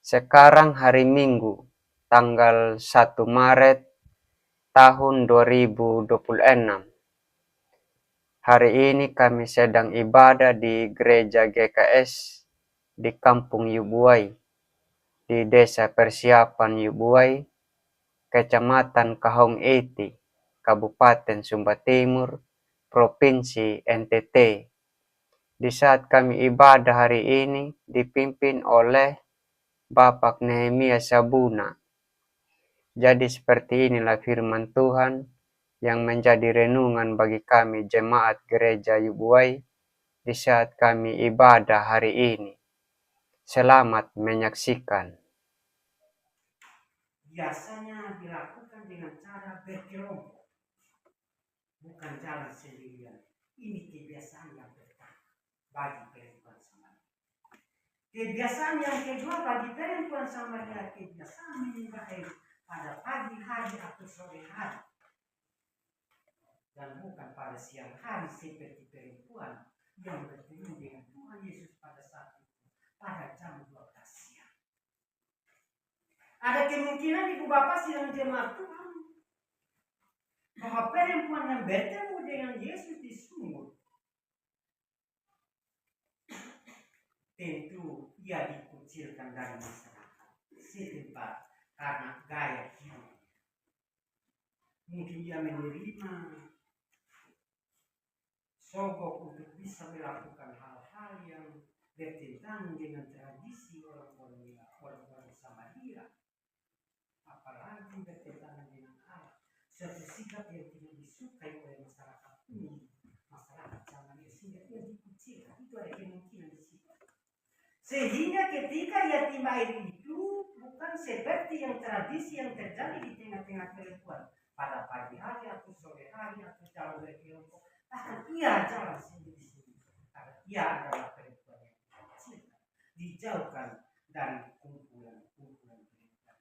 Sekarang hari Minggu, tanggal 1 Maret tahun 2026. Hari ini kami sedang ibadah di Gereja GKS di Kampung Yubuai, di Desa Persiapan Yubuai, Kecamatan Kahong Eti, Kabupaten Sumba Timur, Provinsi NTT. Di saat kami ibadah hari ini dipimpin oleh Bapak Nehemia Sabuna. Jadi seperti inilah firman Tuhan yang menjadi renungan bagi kami jemaat Gereja Yubuai di saat kami ibadah hari ini. Selamat menyaksikan. Biasanya dilakukan dengan cara berkelompok, bukan jalan sendirian. Ini kebiasaan yang pertama bagi perempuan Samaria. Kebiasaan yang kedua bagi perempuan Samaria, kebiasaan menyembah air pada pagi hari atau sore hari, dan bukan pada siang hari seperti perempuan yang bertemu dengan Tuhan Yesus pada saat itu pada jam 12 siang. Ada kemungkinan ibu bapak sidang jemaat Tuhan bahwa perempuan yang bertemu dengan Yesus di sumur tentu ia dikucilkan dari masyarakat setempat karena gaya hidup. Mungkin ia menerima sogok untuk bisa melakukan hal-hal yang bertentangan dengan tradisi orang-orang Samaria, apalagi bertentangan dengan Allah. Suatu sikap yang tidak disukai oleh masyarakat umum, masyarakat Samaria, sehingga ia dikucilkan. Itu ada kemungkinan di situ. Sehingga ketika ia timba air itu bukan seperti yang tradisi yang terjadi di tengah-tengah perempuan pada pagi hari atau sore hari atau jalan berkelompok. Ia jalan sendiri-sendiri karena ia adalah perempuan yang dikecilkan, dijauhkan dari kumpulan-kumpulan perempuan.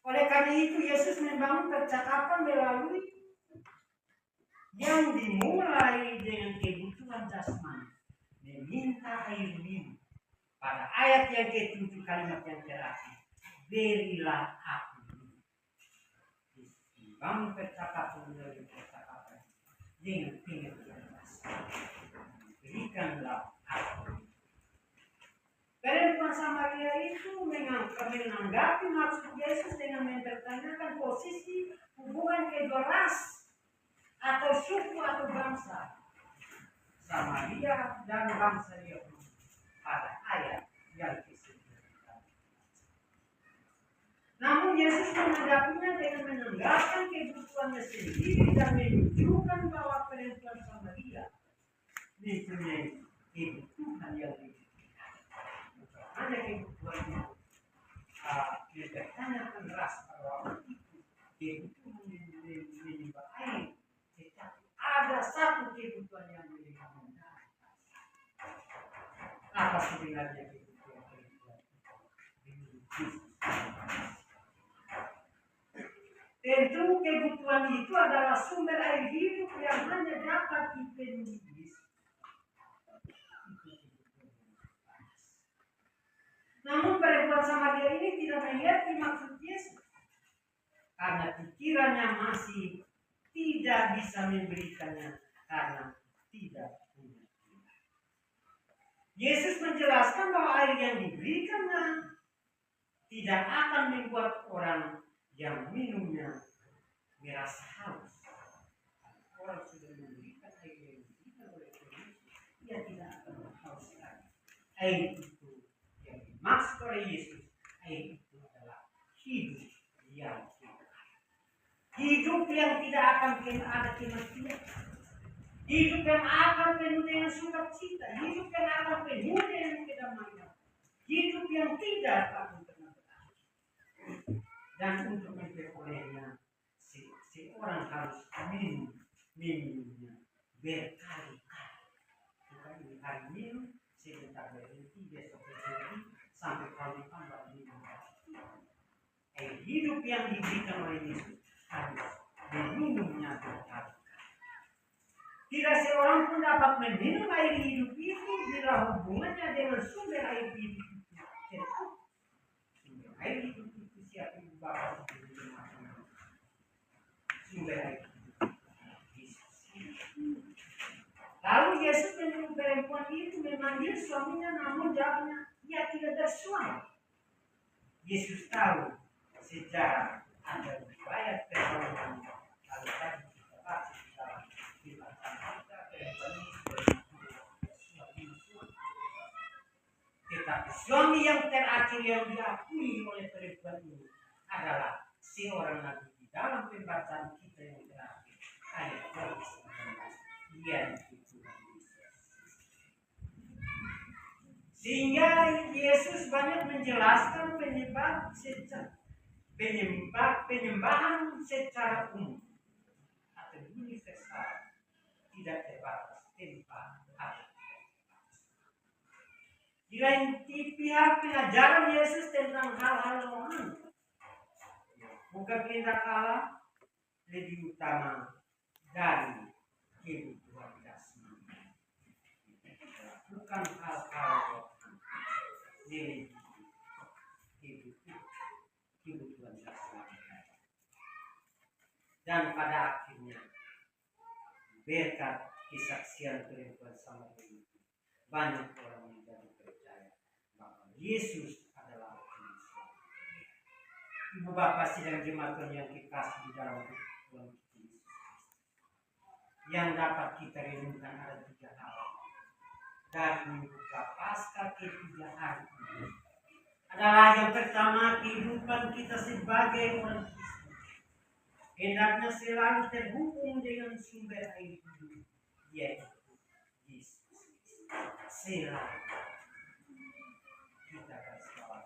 Oleh karena itu Yesus membangun percakapan melalui yang dimulai dengan kebutuhan jasmani, meminta air minum. Pada ayat yang ke-7 kalimat yang terakhir, berilah aku minum. Membangun percakapan melalui percakapan dengan pengertian dasar. Berikanlah aku. Perempuan Samaria itu menanggapi maksud Yesus dengan mempertanyakan posisi hubungan kedua ras atau suku atau bangsa Samaria dan bangsa Yahudi pada ayat yang ke-9. Namun Yesus menanggapinya dengan menanggalkan kebutuhannya sendiri dan menunjukkan bahwa perempuan Samaria mempunyai kebutuhan yang lebih. Hanya kebutuhannya dipertanyakan ras pada waktu itu, kebutuhan menyembah air, tetapi ada satu kebutuhan yang lebih mendalam. Apa sebenarnya kebutuhan perempuan itu? Tentu kebutuhan itu adalah sumber air hidup yang hanya dapat dipenuhi. Namun perempuan Samaria ini tidak mengerti maksud Yesus karena pikirannya masih tidak bisa memberikannya karena tidak punya. Yesus menjelaskan bahwa air yang diberikannya tidak akan membuat orang yang minumnya merasa haus. Orang sudah memberikan air yang diberikan oleh Tuhan, ia tidak akan haus lagi. Air itu yang dimaksud oleh Yesus, air itu adalah hidup yang kekal. Hidup yang tidak akan ada kematian. Hidup yang akan penuh dengan sukacita. Hidup yang akan penuh dengan kedamaian. Hidup yang tidak akan pernah berakhir. Dan untuk memperolehnya, seorang harus minumnya berkali-kali. Bukan ini hari minum, sebentar berhenti, besok berhenti, sampai kali tambah minum. Air hidup yang diberikan oleh Yesus harus diminumnya berkali-kali. Tidak seorang pun dapat meminum air hidup itu bila hubungannya dengan sumber air hidup itu terputus. Sumber air hidup itu siapa ibu bapak sumber air hidup Yesus. Lalu Yesus menyuruh perempuan itu memanggil suaminya, namun jawabnya ia tidak ada suami. Yesus tahu sejarah ada riwayat perempuan. Lalu tadi kita baca di bacaan kita perempuan ini tetapi suami yang terakhir yang diakui oleh perempuan ini adalah seorang nabi di dalam pembacaan kita yang terakhir ayat 19. Ia itu sehingga Yesus banyak menjelaskan penyembahan secara umum atau universal, tidak terbatas tempat atau di lain pihak pengajaran Yesus tentang hal-hal rohani bukan kehendak Allah lebih utama dari kebutuhan jasmani, bukan hal-hal rohani lebih kebutuhan jasmani. Dan pada akhirnya berkat kesaksian perempuan Samaria itu banyak orang menjadi percaya bahwa Yesus adalah Kristus. Ibu bapak sidang jemaat yang dikasih di dalam Tuhan Yesus, yang dapat kita renungkan ada 3 hal dari minggu Paskah ke 3 hari ini. Adalah yang pertama, kehidupan kita sebagai orang Kristen hendaknya selalu terhubung dengan sumber air hidup, yaitu Yesus. Selalu kita bersoal,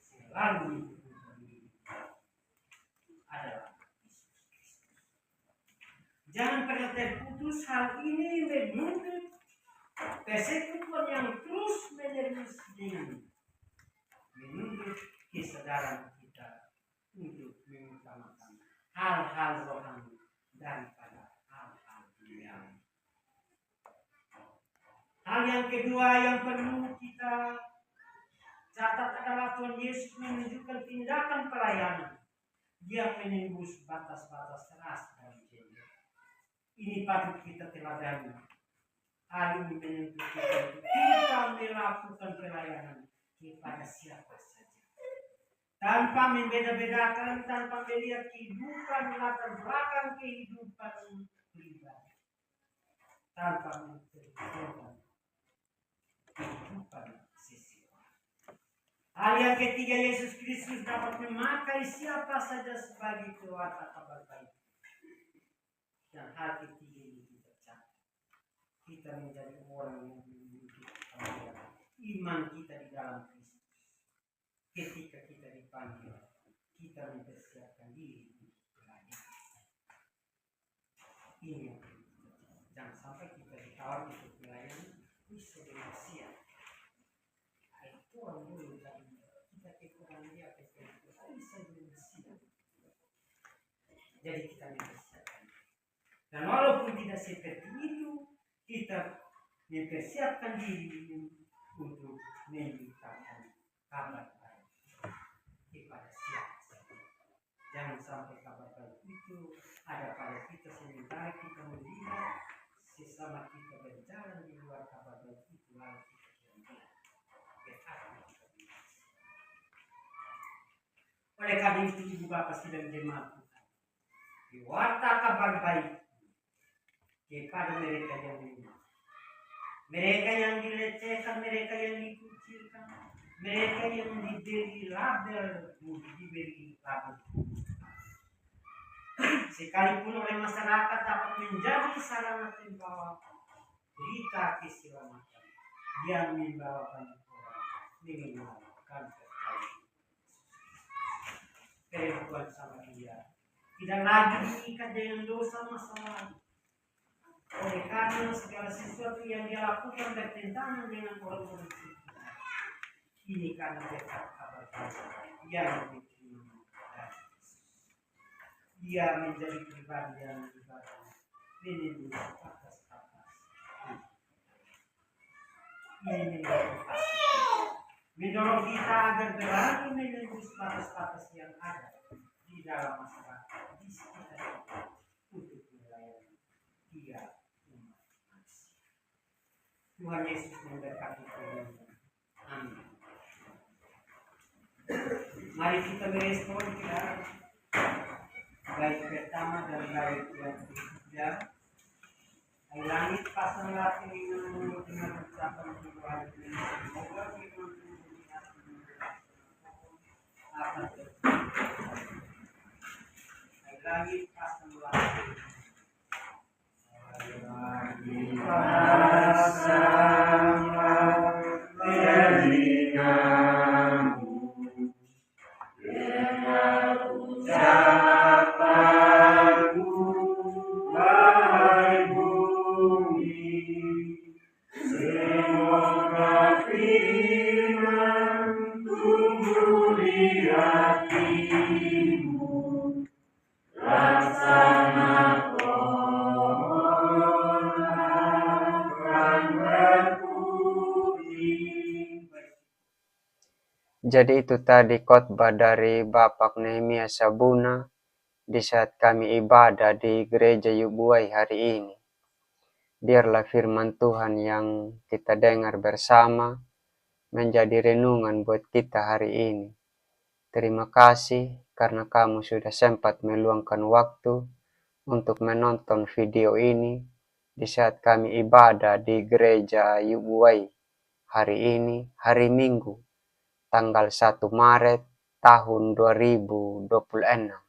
selalu adalah Yesus Kristus. Jangan pernah terputus hal ini menuntut persekutuan yang terus menerus dengan menuntut kesadaran kita untuk mengutamakan hal-hal rohani daripada hal-hal duniawi. Hal yang kedua yang perlu kita catat adalah Tuhan Yesus menunjukkan tindakan pelayanan. Dia menembus batas-batas ras dan gender. Ini patut kita teladani. Hal ini menuntut kita melakukan pelayanan kepada siapa saja, tanpa membeda-bedakan, tanpa melihat kehidupan latar belakang kehidupan pribadi, tanpa memperhatikan kehidupan seseorang. Hal yang ketiga, Yesus Kristus dapat memakai siapa saja sebagai pewarta kabar baik. Dan hal ketiga ini kita catat, kita menjadi orang yang memiliki iman kita di dalam Kristus. Ketika kita dipanggil, kita mempersiapkan diri untuk pelayanan. Ini yang jangan sampai kita ditawar untuk pelayanan, bisa dengan siap. Itu orang dulu tadi kita kekurangan dia, bisa dengan siap. Jadi kita mempersiapkan. Dan walaupun tidak seperti itu, kita mempersiapkan diri untuk memberitakan kabar baik kepada siapa saja. Jangan sampai kabar baik itu ada pada kita sementara kita melihat sesama kita berjalan di luar kabar baik itu, lalu kita berhati. Oleh karena itu ibu bapak sidang jemaat Tuhan, warta kabar baik kepada mereka yang lemah, mereka yang dilecehkan, mereka yang dikucilkan, mereka yang diberi label, sekalipun oleh masyarakat dapat menjadi sarana pembawa berita keselamatan yang membawakan orang mengenalkan perempuan Samaria tidak lagi diikat dengan dosa masa lalu. Oleh karena segala sesuatu yang dia lakukan bertentangan dengan orang-orang sekitar. Ini karena berkat kabar baik yang diterima dari Yesus. Dia menjadi pribadi yang ibadah, menembus atas. ini memotivasi, mendorong kita agar berani menembus batas-batas yang ada di dalam masyarakat di sekitar kita untuk melayani Dia umat manusia. Tuhan Yesus memberkati kita. Amin. Mari kita merespon kita baik pertama dan baik yang ketiga. Ay langit pasanglah tingin dengan ucapan Tuhan. Semoga firman Tuhan akan ay langit pasanglah Jadi itu tadi khotbah dari Bapak Nehemia Sabuna di saat kami ibadah di gereja Yubuai hari ini. Biarlah firman Tuhan yang kita dengar bersama menjadi renungan buat kita hari ini. Terima kasih karena kamu sudah sempat meluangkan waktu untuk menonton video ini di saat kami ibadah di gereja Yubuai hari ini, hari Minggu, tanggal 1 Maret tahun 2026.